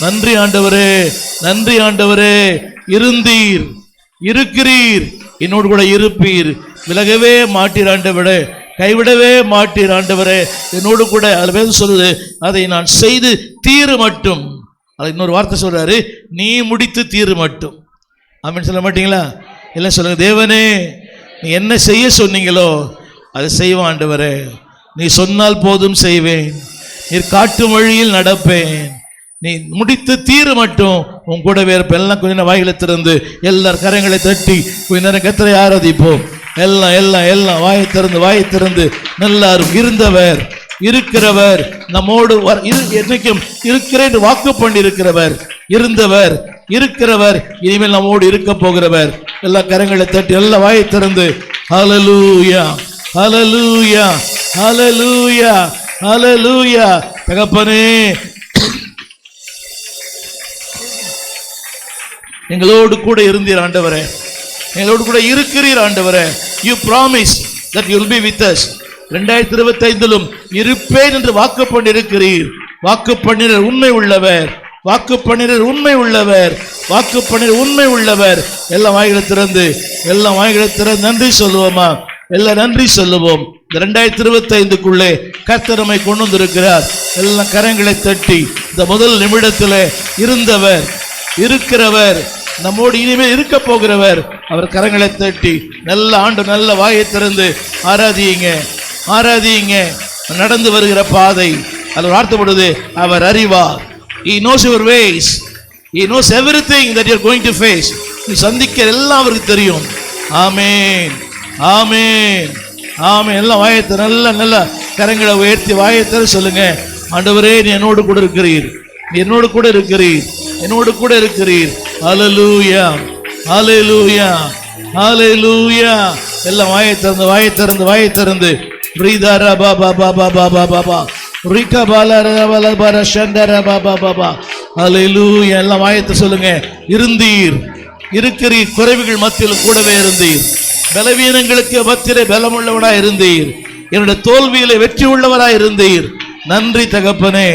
நன்றி ஆண்டவரே, நன்றி ஆண்டவரே. இருந்தீர், இருக்கிறீர், என்னோடு கூட இருப்பீர், விலகவே மாட்டீர் ஆண்டவரே, கைவிடவே மாட்டீர் ஆண்டவரே, என்னோடு கூட. அதில் சொல்லுது, அதை நான் செய்து தீரு மட்டும். அது இன்னொரு வார்த்தை சொல்றாரு, நீ முடித்து தீரு மட்டும். ஆமென் சொல்ல மாட்டீங்களா? எல்லாம் சொல்லுங்க, தேவனே நீ என்ன செய்ய சொன்னீங்களோ அதை செய்வேன் ஆண்டவரே, நீ சொன்னால் போதும் செய்வேன், நீர் காட்டும் வழியில் நடப்பேன், நீ முடித்து தீரு மட்டும் உன் கூட வேறு. எல்லாம் கொஞ்ச நேரம் வாய்களை திறந்து எல்லாரும் கரங்களை தட்டி கொஞ்ச நேரம் கர்த்தரை ஆராதிப்போம். எல்லாம் எல்லாம் எல்லாம் வாயை திறந்து எல்லாரும் இருந்தவர், இருக்கிறவர், நம்மோடு என்னைக்கும் இருக்கிறேன் வாக்கு பண்ணி இருக்கிறவர், இருந்தவர், இருக்கிறவர், இனிமேல் நம்மோடு இருக்க போகிறவர். எல்லா கரங்களை தட்டி எல்லா வாயை திறந்து ஹல்லேலூயா, ஹல்லேலூயா, ஹல்லேலூயா, ஹல்லேலூயா. தகப்பனே, எங்களோடு கூட இருந்தீர் ஆண்டவரே, எங்களோடு கூட இருக்கிறீர் ஆண்டவரே. You promise that you will be with us. 2025 இருப்பேன் என்று வாக்கு பண்ணியிருக்கிறீர். வாக்கு பண்ணினர் உண்மை உள்ளவர், வாக்கு பண்ணினர் உண்மை உள்ளவர், வாக்கு பண்ணினர் உண்மை உள்ளவர். எல்லாம் வாய்களை திறந்து நன்றி சொல்லுவோமா? எல்லாம் நன்றி சொல்லுவோம். இந்த 2025க்குள்ளே கர்த்தர் நம்மை கொண்டு வந்திருக்கிறார். எல்லாம் கரங்களை தட்டி இந்த முதல் நிமிடத்தில் இருந்தவர், இருக்கிறவர், நம்மோடு இனிமேல் இருக்க போகிறவர், அவர் கரங்களை தட்டி நல்ல ஆண்டு நல்ல வாயை திறந்து ஆராதியுங்க, ஆராதியுங்க. நடந்து வருகிற பாதை அதில் வார்த்தைப்படுது, அவர் அறிவார். He knows your ways. He knows everything that you are going to face. நீ சந்திக்கிற எல்லாம் அவருக்கு தெரியும். ஆமென், ஆமென், ஆமென். எல்லாம் வாயத்தை நல்ல கரங்களை உயர்த்தி வாயத்தை சொல்லுங்க, ஆண்டவரே நீ என்னோடு கூட இருக்கிறீர், நீ என்னோடு கூட இருக்கிறீர், என்னோடு கூட இருக்கிறீர். ஹல்லேலூயா, ஹல்லேலூயா, ஹல்லேலூயா. எல்லாம் வாயை திறந்து ரீதாரா பாபா பாபா பாபா பாபா ரிகா பாலா பாரா ஷண்டரா பாபா பாபா. ஹல்லேலூயா. எல்லாம் வாயத்தை சொல்லுங்க, இருந்தீர், இருக்கிறீர், குறைவுகள் மத்தியில் கூடவே இருந்தீர், பலவீனங்களுக்கு மத்தியிலே பலமுள்ளவராய் இருந்தீர், என்னுடைய தோல்வியிலே வெற்றி உள்ளவராய் இருந்தீர். நன்றி தகப்பனே,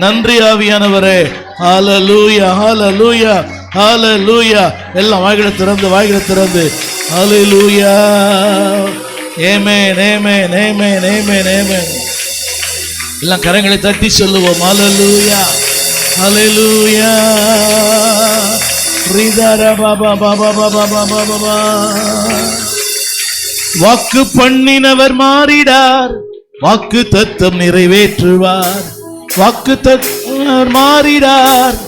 நன்றி ஆவியானவரே. ஹல்லேலூயா, ஹல்லேலூயா, ஹல்லேலூயா. எல்லாம் வாய்களை திறந்து ஹல்லேலூயா. ஆமென், ஆமென், ஆமென், ஆமென், ஆமென். எல்லாம் கரங்களை தட்டி சொல்லுவோம், ஹல்லேலூயா, ஹல்லேலூயா. ரிதாரா பாபா பாபா பாபா பாபா பாபா. வாக்கு பண்ணினவர் மாறிடார், வாக்கு தத்தம் நிறைவேற்றுவார், வாக்கு தத்தம் மாறிடார்.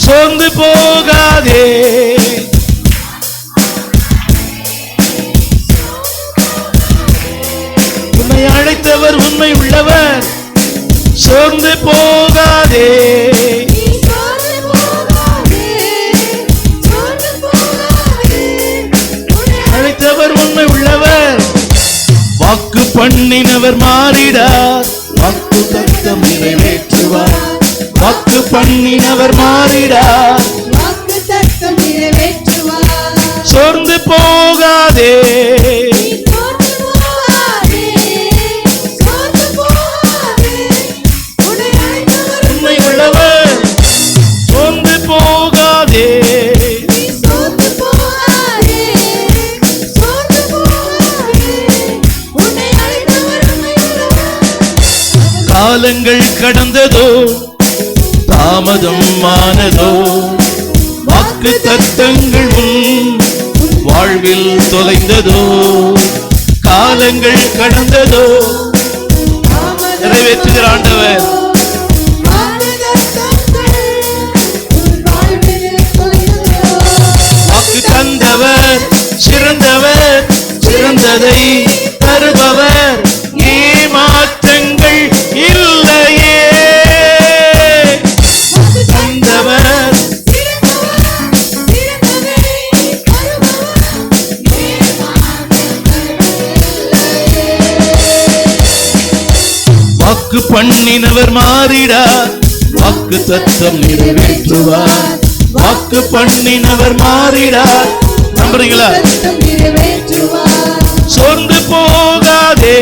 சோர்ந்து போகாதே, உன்னை அழைத்தவர் உண்மை உள்ளவர். சோர்ந்து போகாதே, அழைத்தவர் உண்மை உள்ளவர். வாக்கு பண்ணினவர் மாறிடார், வாக்கு தத்தம் நிறைவேற்றுவார், வாக்கு பண்ணினவர் மாறிடார், வாக்கு தத்தம் நிறைவேற்றுவார். சோர்ந்து போகாதே, உண்மை உள்ளவர். சோர்ந்து போகாதே, காலங்கள் கடந்ததோ தாமதம் ஆனதோ, வாக்கு தத்தங்கள் உன் வாழ்வில் தொலைந்ததோ. காலங்கள் கடந்ததோ, நிறைவேற்றுகிற ஆண்டவர். வாக்கு தந்தவர் சிறந்தவர், சிறந்ததை தருபவர், ஏமாற்றங்கள் இல்லையே. தந்தவர் வாக்கு பண்ணினவர் மாறிடார், வாக்கு தத்தம் நிறைவேற்றுவார், வாக்கு பண்ணினவர் மாறிடார். நம்புறீங்களா? சோர்ந்து போகாதே,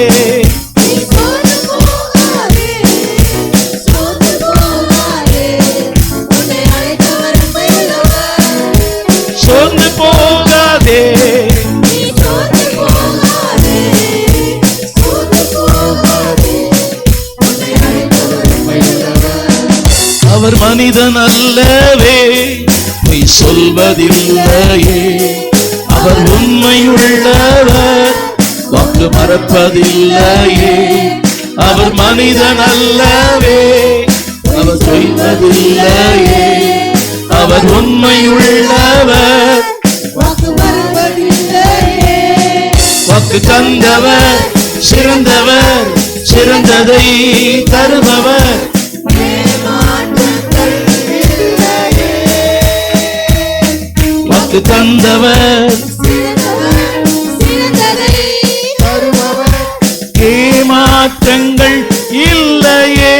அவர் மனிதன் அல்லவே, பொய் சொல்வதில்லையே. அவர் உண்மையுள்ளவர், வாக்கு மறப்பதில்லையே. அவர் மனிதன் அல்லவே, அவர் சொல்வதில்லையே. அவர் உண்மையுள்ளவர், வாக்கு மறப்பதில்லையே. வாக்கு தந்தவர், சிறந்தவர், சிறந்ததை தருபவர். ஏமாற்றங்கள் இல்லையே. வாக்கு தந்தவர், சிறந்தவர், சிறந்ததை தருபவர். ஏமாற்றங்கள் இல்லையே.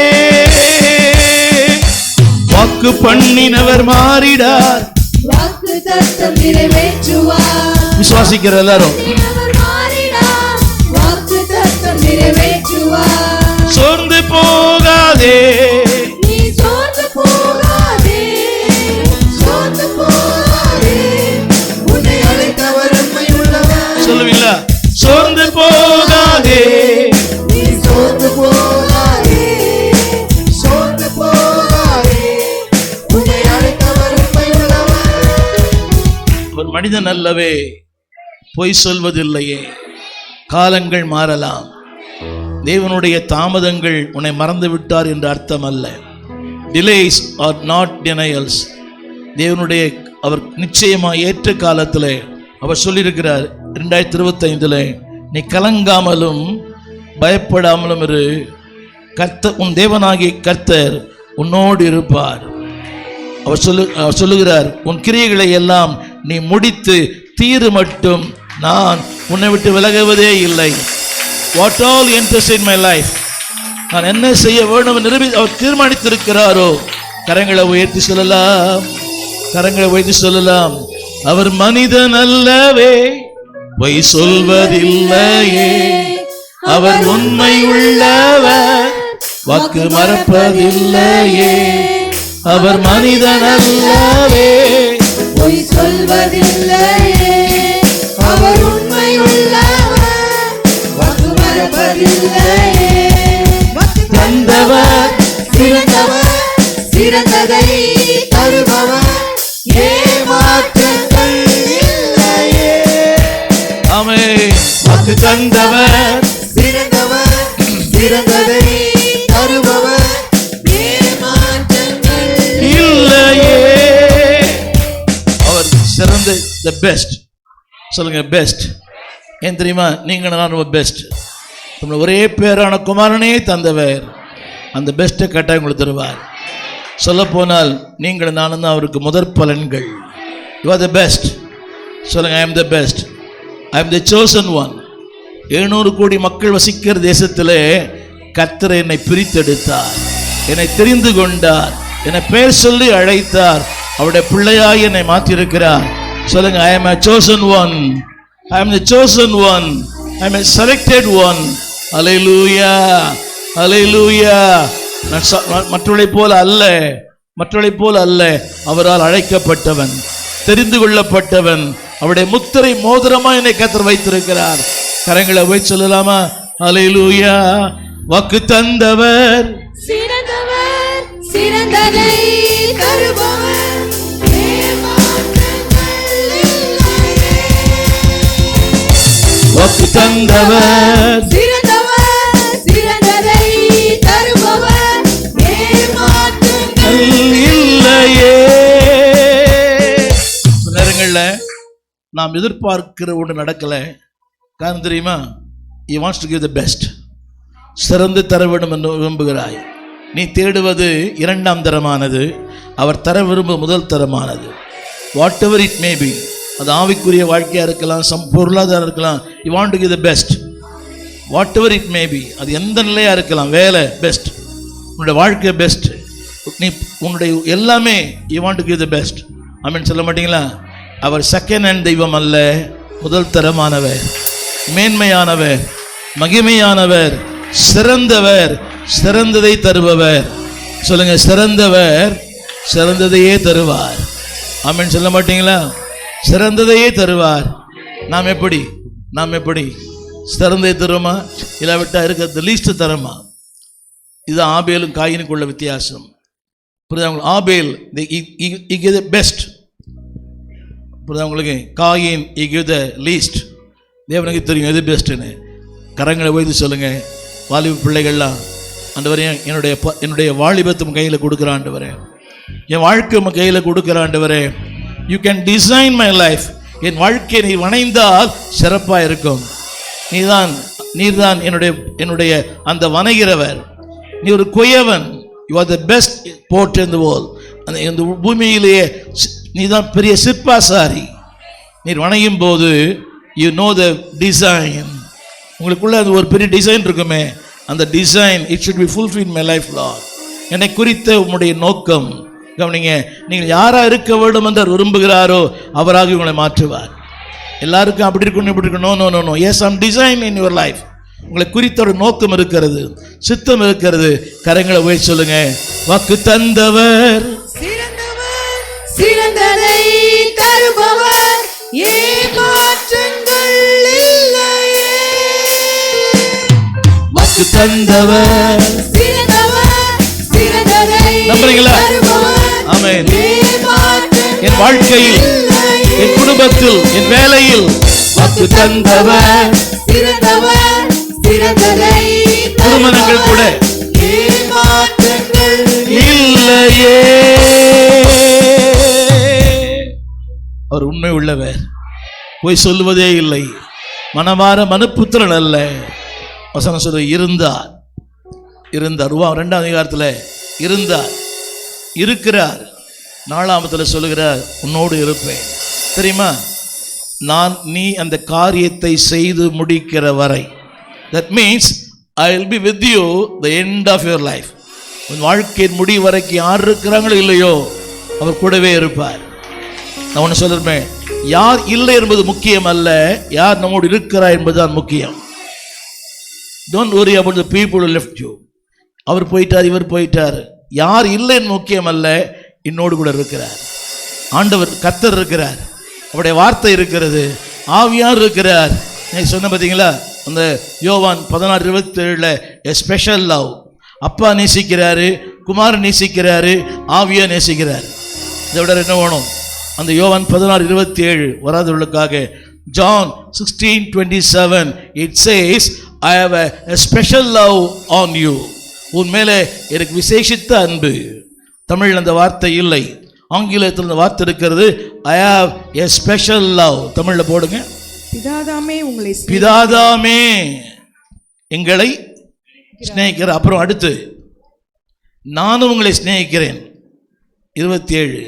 வாக்கு பண்ணினவர் மாறிடார். வாக்கு தத்தம் நிறைவேற்றுவார். விசுவாசிக்கிற எல்லாரும் அவர் மாறினார். வாக்கு தத்தம் நிறைவேற்றுவார். சோர்ந்து போகாதே, நீ சோர்ந்து போகாதே, சோர்ந்து போகாதே. உன்னை அழைத்தவர் உண்மையுள்ளவர். சொல்லுவீங்களா? சோர்ந்து போகாதே, நீ சோர்ந்து போகாதே, சோர்ந்து போகாதே. உன்னை அழைத்தவர் உண்மையுள்ளவர். ஒரு மனிதன் அல்லவே, பொய் சொல்வதில்லையே. காலங்கள் மாறலாம், தேவனுடைய தாமதங்கள் உன்னை மறந்து விட்டார் என்று அர்த்தம் அல்ல. Delays R not denials. தேவனுடைய அவர் நிச்சயமாக ஏற்ற காலத்தில் அவர் சொல்லியிருக்கிறார் 2025, நீ கலங்காமலும் பயப்படாமலும் இரு, உன் தேவனாகிய கர்த்தர் உன்னோடு இருப்பார். அவர் சொல்லுகிறார், உன் கிரியைகளை எல்லாம் நீ முடித்து தீரு மட்டும் நான் உன்னை விட்டு விலகுவதே இல்லை. What all enters in my life, நான் என்ன செய்ய வேண்டும் அவர் தீர்மானித்திருக்கிறாரோ. கரங்களை உயர்த்தி சொல்லலாம், கரங்களை உயர்த்தி சொல்லலாம். அவர் மனிதன் அல்லவே, பொய் சொல்வதில்லையே. அவர் உண்மை உள்ளவர், வாக்கு மறப்பதில்லையே. அவர் மனிதன் அல்லவே, பொய் சொல்வதில்லையே. அவர் உண்மையுள்ளவர், வாக்கு மறப்பதில்லையே. வாக்கு தந்தவர், சிறந்தவர், சிறந்ததை தருபவர். ஏமாற்றங்கள் இல்லையே. ஆமென். வாக்கு தந்தவர், சிறந்தவர், சிறந்ததை தருபவர். ஏமாற்றங்கள் இல்லையே. அவர் சிறந்த the பெஸ்ட். சொல்லுங்க பெஸ்ட். ஏன் தெரியுமா? நீங்க நான் பெஸ்ட். ஒரே பேரான குமாரனே தந்தவர், அந்த பெஸ்ட்டை கட்டாயம் உங்களுக்கு தருவார். சொல்ல போனால் நீங்கள் நானும் தான் அவருக்கு முதற் பலன்கள். You are the best. சொல்லுங்க, I am the best, I am the chosen one. 700 கோடி மக்கள் வசிக்கிற தேசத்திலே கர்த்தர் என்னை பிரித்தெடுத்தார், என்னை தெரிந்து கொண்டார், என்னை பெயர் சொல்லி அழைத்தார், அவருடைய பிள்ளையாய் என்னை மாற்றியிருக்கிறார். சொல்லுங்க, I am a chosen one, I am the chosen one, I am a selected one. Hallelujah, hallelujah. மற்றவளைப் போல அல்ல, மற்றவளைப் போல அல்ல, அவரால் அழைக்கப்பட்டவன், தெரிந்து கொள்ளப்பட்டவன். அவருடைய முத்திரை மோதிரமா என்னை கர்த்தர் வைத்திருக்கிறார். கரங்களை போய் சொல்லலாமா? ஹல்லேலூயா. வாக்கு தந்தவர், சிறந்தவர், சிறந்ததை தருபவர். ஏமாற்றங்கள் இல்லையே. வாக்கு தந்தவர், சிறந்தவர், சிறந்ததை தருபவர். ஏமாற்றங்கள் இல்லையே. சில நேரங்கள்ல நாம் எதிர்பார்க்கிற ஒன்று நடக்கல. காரணம் தெரியுமா? He wants to give the best. சிறந்து தர வேண்டும் என்று விரும்புகிறாய். நீ தேடுவது இரண்டாம் தரமானது, அவர் தர விரும்பும் முதல் தரமானது. Whatever it may be, அது ஆவிக்குரிய வாழ்க்கையாக இருக்கலாம், பொருளாதாரம் இருக்கலாம். You want to give the best. Whatever it may be, அது எந்த நிலையாக இருக்கலாம். வேலை பெஸ்ட், உன்னுடைய வாழ்க்கை பெஸ்ட், நீ உன்னுடைய எல்லாமே you want to give the best. Amen சொல்ல மாட்டீங்களா? அவர் செகண்ட் ஹேண்ட் தெய்வம் அல்ல, முதல் தரமானவர், மேன்மையானவர், மகிமையானவர், சிறந்தவர், சிறந்ததை தருபவர். சொல்லுங்க, சிறந்தவர் சிறந்ததையே தருவார். ஆமென் சொல்ல மாட்டீங்களா? சிறந்ததையே தருவார். நாம் எப்படி சிறந்ததை தருமா, இல்லாவிட்டா இருக்கிறது லீஸ்ட் தரமா? இது ஆபேலும் காயினுக்குள்ள வித்தியாசம். புரியுதா உங்களுக்கு? ஆபேல் he gave the best. புரியுதா உங்களுக்கு? Coin he gave the least. தேவனுக்கு தெரியும் எது பெஸ்ட்டுன்னு. கரங்களை உயர்த்தி சொல்லுங்க. வாலிப பிள்ளைகள்லாம், ஆண்டவரே என்னுடைய வாலிபத்தை உன் கையில் கொடுக்குற ஆண்டவரே, என் வாழ்க்கை உன் கையில் கொடுக்குற ஆண்டவரே. You can design my life. என் வாழ்க்கையை நீ வணைந்தால் சிறப்பாக இருக்கும். நீர்தான் என்னுடைய அந்த வணைகிறவர். நீ ஒரு குயவன். யூ ஆர் த பெஸ்ட் போர்ட் இன் தி வேர்ல்ட். அந்த பூமியிலேயே நீ தான் பெரிய சிற்பாசாரி. நீர் வணையும் போது யூ நோ த டிசைன். உங்களுக்குள்ள அது ஒரு பெரிய டிசைன் இருக்குமே, அந்த design it should be fulfil in my life Lord. என்னை குறித்த உங்களுடைய நோக்கம் கவனிங்க. நீங்கள் யாராக இருக்க வேண்டும் என்று விரும்புகிறாரோ அவராக உங்களை மாற்றுவார். எல்லாருக்கும் அப்படி இருக்கணும் இப்படி இருக்கணும். No no no. Yes, I'm design in your life. உங்களை குறித்த ஒரு நோக்கம் இருக்கிறது, சித்தம் இருக்கிறது. கரங்களை உயர்த்தி சொல்லுங்க. வாக்கு தந்தவர் சிறந்ததை தருபவர், ஏமாற்றங்கள் இல்லையே. வாக்கு தந்தவர் சிறந்ததை நம்புறீங்களா? ஆமென். என் வாழ்க்கையில், என் குடும்பத்தில், என் வேலையில் வாக்கு தந்தவர், திருமணங்கள் கூட இல்லையே. அவர் உண்மை உள்ளவர், போய் சொல்லுவதே இல்லை, மனமாற மனுப்புத்திரன் அல்ல. வசனம் சொல்ல இருந்தார். 2ஆம் அதிகாரத்தில் இருந்தார், இருக்கிறார். 4ஆம் சொல்லுகிறார், உன்னோடு இருப்பேன். தெரியுமா? நீ அந்த காரியத்தை செய்து முடிக்கிற வரை. That means I will be with you the end of your life. உன் வாழ்க்கையின் முடி வரைக்கும் யார் இருக்கிறாங்களோ இல்லையோ அவர் கூடவே இருப்பார். நான் ஒன்று சொல்லிருப்பேன், யார் இல்லை என்பது முக்கியம் அல்ல, யார் நம்மோடு இருக்கிறார் என்பதுதான் முக்கியம். Don't worry about the people who left you. அவர் போயிட்டார், இவர் போயிட்டார். யார் இல்லைன்னு முக்கியம் அல்ல, என்னோடு கூட இருக்கிறார். ஆண்டவர் கர்த்தர் இருக்கிறார், அவருடைய வார்த்தை இருக்கிறது, ஆவியார் இருக்கிறார். சொன்ன பார்த்தீங்களா அந்த யோவான் 16:27 a special love. அப்பா நேசிக்கிறாரு, குமாரன் நேசிக்கிறாரு, ஆவியா நேசிக்கிறார். இதை விட என்ன வேணும்? அந்த யோவான் 16:27 வராதவர்களுக்காக John 16:27 it says I have a special love on you. உன் மேலே எனக்கு விசேஷித்த அன்பு. தமிழில் அந்த வார்த்தை இல்லை, ஆங்கிலத்தில் அந்த வார்த்தை இருக்கிறது. I have a special love. தமிழில் போடுங்க. பிதாதாமே எங்களை சிநேகிக்கிற. அப்புறம் அடுத்து நானும் உங்களை சிநேகிக்கிறேன். 27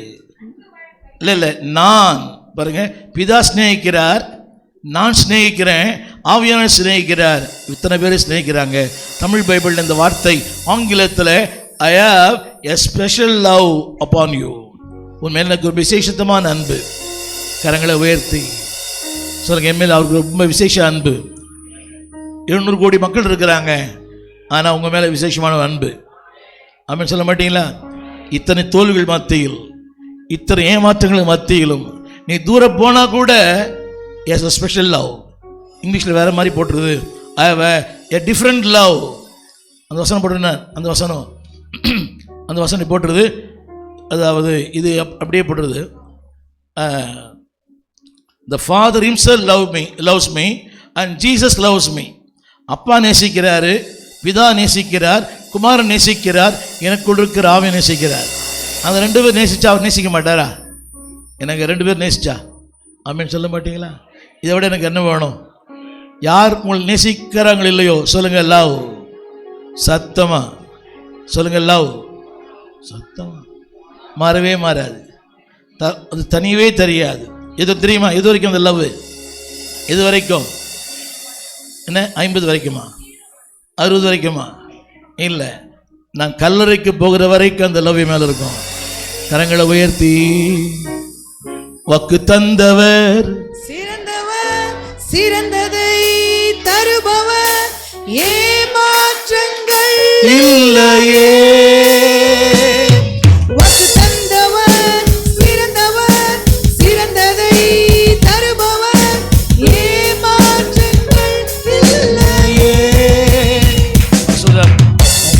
இல்லை நான் பாருங்க, பிதா சிநேகிக்கிறார், நான் சிநேகிக்கிறேன், ஆவியானவர் சிநேகிக்கிறார். இத்தனை பேரை சிநேகிக்கிறாங்க. தமிழ் பைபிள் இந்த வார்த்தை, ஆங்கிலத்தில் I have a special love upon you. உன் மேல் எனக்கு ஒரு விசேஷமான அன்பு. கரங்களை உயர்த்தி சொல்லுங்க, என் மேல் அவருக்கு ரொம்ப விசேஷ அன்பு. 200 கோடி மக்கள் இருக்கிறாங்க, ஆனால் உங்கள் மேலே விசேஷமான அன்பு. ஆமென் சொல்ல மாட்டீங்களா? இத்தனை தோல்விகள் மத்தியில், இத்தனை ஏமாற்றங்கள் மத்தியிலும் நீ தூரம் போனால் கூட எஸ் a special love. இங்கிலீஷில் வேறு மாதிரி போட்டுருது, I have a different love. அந்த வசனம் போட்டுருந்தேன், அந்த வசனம் போட்டுருது. அதாவது இது அப்படியே போட்டுருது, the Father himself loves me and Jesus loves me. அப்பா நேசிக்கிறாரு, பிதா நேசிக்கிறார், குமாரன் நேசிக்கிறார், எனக்குள் இருக்கிற ஆவி நேசிக்கிறார். அந்த 2 பேர் நேசிச்சா அவர் நேசிக்க மாட்டாரா? எனக்கு 2 பேர் நேசிச்சா ஆமென் சொல்ல மாட்டீங்களா? இதை விட எனக்கு என்ன வேணும்? யார் உங்களை நேசிக்கிறாங்க இல்லையோ சொல்லுங்க லவ். சத்தமா சொல்லுங்க லவ். சத்தமா மாறவே மாறாது, அது தனியவே தெரியாது. எது தெரியுமா? எது வரைக்கும் அந்த லவ்? எது வரைக்கும்? என்ன 50 வரைக்குமா? 60 வரைக்குமா? இல்லை, நான் கல்லறைக்கு போகிற வரைக்கும் அந்த லவ் மேல இருக்கும். கரங்களை உயர்த்தி வாக்கு தந்தவர், சிறந்ததை தருபவர், ஏமாற்றங்கள் இல்லையே. வாக்கு தந்தவர், சிறந்தவர், சிறந்ததை தருபவர், ஏமாற்றங்கள் இல்லையே. சொல்ல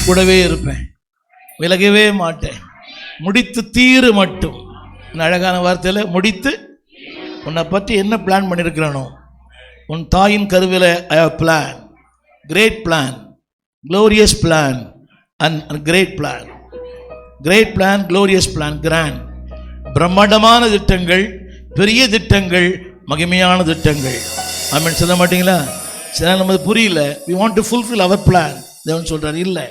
கூடவே இருப்பேன், விலகவே மாட்டேன். முடித்து தீரு மட்டும். அழகான வார்த்தையில் முடித்து. உன்னை பற்றி என்ன பிளான் பண்ணியிருக்கிறானோ, உன் தாயின் கருவில் I have plan, great plan, glorious plan and great plan. Great plan, glorious plan, grand. பிரம்மாண்டமான திட்டங்கள், பெரிய திட்டங்கள், மகிமையான திட்டங்கள். ஆமென் சொல்ல மாட்டீங்களா? சில நமக்கு புரியல. we want to fulfill our plan. தேவன் சொல்றார், இல்லை,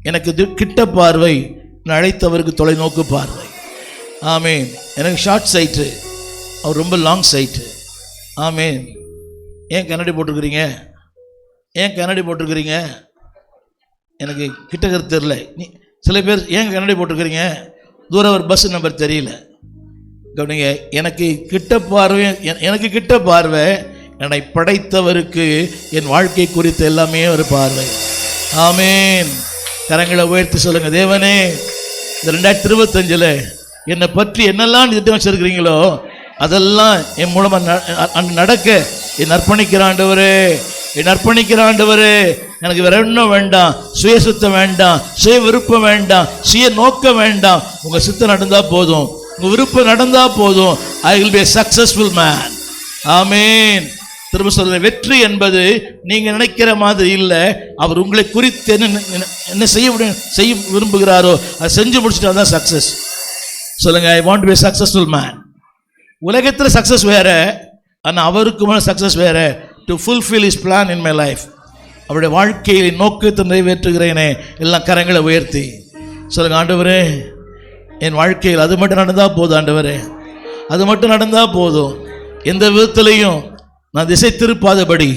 எனக்கு கிட்ட பார்வை, நான் அழைத்தவருக்கு தொலைநோக்கு பார்வை. ஆமேன். எனக்கு ஷார்ட் சைட்டு, அவர் ரொம்ப லாங் சைட்டு. ஆமேன். ஏன் கண்ணாடி போட்டிருக்கிறீங்க? ஏன் கண்ணாடி போட்டிருக்கிறீங்க? எனக்கு கிட்ட கருத்து தெரியல. சில பேர் ஏன் கண்ணாடி போட்டிருக்கிறீங்க? தூரம் ஒரு பஸ் நம்பர் தெரியல. கவனிங்க, எனக்கு கிட்ட பார்வை, எனக்கு கிட்ட பார்வை என்னை படைத்தவருக்கு என் வாழ்க்கை குறித்த எல்லாமே ஒரு பார்வை. ஆமேன். கரங்களை உயர்த்தி சொல்லுங்க, தேவனே, இந்த 2025 என்னை பற்றி என்னெல்லாம் திட்டம் வச்சிருக்கிறீங்களோ அதெல்லாம் என் மூலமாக நடக்க என் அர்ப்பணிக்கிற ஆண்டவரே, என் அர்ப்பணிக்கிற ஆண்டவரே. எனக்கு வேற ஒன்றும் வேண்டாம், சுய சுத்தம் வேண்டாம், சுய விருப்பம் வேண்டாம், சுய நோக்கம் வேண்டாம். உங்கள் சித்தம் நடந்தால் போதும், உங்கள் விருப்பம் நடந்தால் போதும். I will be a successful man. ஆமேன். திரும்ப சொல்ற, வெற்றி என்பது நீங்க நினைக்கிற மாதிரி இல்லை. அவர் உங்களை குறித்து என்ன செய்ய விரும்புகிறாரோ அதை செஞ்சு முடிச்சுட்டு தான் சக்சஸ். சொல்லுங்க, I want to be a successful man. உலகத்தில் சக்சஸ் வேற, ஆனால் அவருக்கு மேலே சக்சஸ் வேற. To fulfil his plan in my life. அவருடைய வாழ்க்கையை நோக்கத்தை நிறைவேற்றுகிறேனே. எல்லாம் கரங்களை உயர்த்தி சொல்லுங்க, ஆண்டவரே, என் வாழ்க்கையில் அது மட்டும் நடந்தால் போதும். ஆண்டவரே, அது மட்டும் நடந்தால் போதும். எந்த விதத்திலையும் நான் திசை திருப்பாதபடி,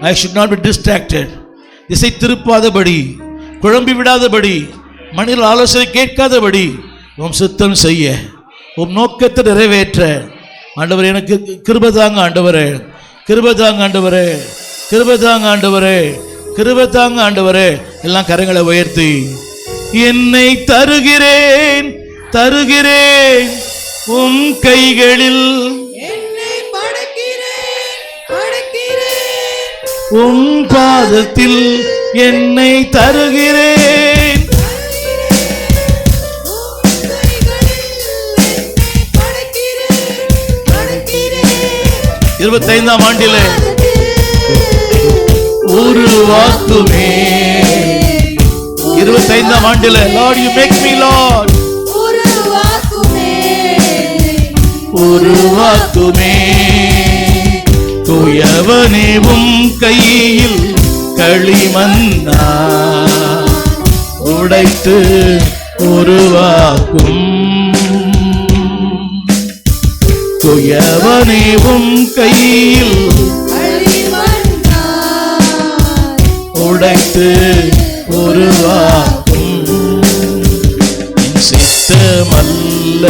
I should not be distracted. திசை திருப்பாதபடி, குழம்பி விடாதபடி, மனித ஆலோசனை கேட்காதபடி உம் சுத்தம் செய்ய, உம் நோக்கத்தை நிறைவேற்ற ஆண்டவரே எனக்கு கிருபை தாங்க. ஆண்டவரே கிருபை தாங்க. ஆண்டவரே கிருபை தாங்க. ஆண்டவரே கிருபை தாங்க. ஆண்டவரே, எல்லாம் கரங்களை உயர்த்தி, என்னை தருகிறேன், தருகிறேன் உம் கைகளில், உம் பாதத்தில் என்னை தருகிறேன். 25ஆம் ஆண்டிலே உருவாக்குமே. 25ஆம் ஆண்டிலே, Lord, you make me Lord. உருவாக்குமே. தூயவனேவும் கையில் களிமண்ணா உடைத்து உருவாக்கும். தூயவனேவும் கையில் உடைத்து உருவாக்கும். என் சித்தமல்ல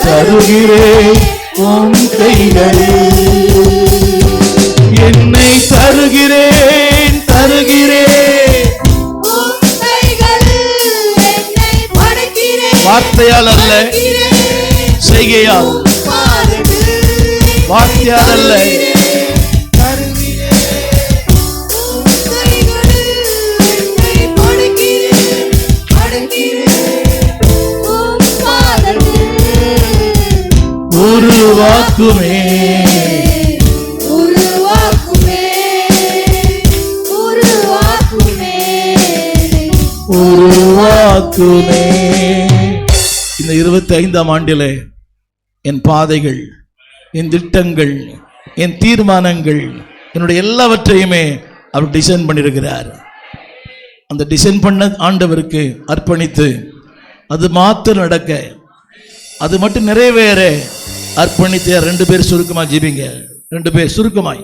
தருகிறேன் உம் கைகளில், என்னை தருகிறேன், தருகிறேன். வார்த்தையால் அல்ல, செய்கையால். வார்த்தையால் அல்ல, உருவாக்குமே. உருவாக்குமே. உருவாக்குமே. உருவாக்குமே. இந்த 25ஆம் ஆண்டிலே என் பாதைகள், என் திட்டங்கள், என் தீர்மானங்கள், என்னுடைய எல்லாவற்றையுமே அவர் டிசைன் பண்ணியிருக்கிறார். அந்த டிசைன் பண்ண ஆண்டவருக்கு அர்ப்பணித்து அது மாத்திரம் நடக்க, அது மட்டும் நிறைவேற அர்ப்பணித்து 2 பேர் சுருக்கமாக ஜெபிங்க. 2 பேர் சுருக்கமாய்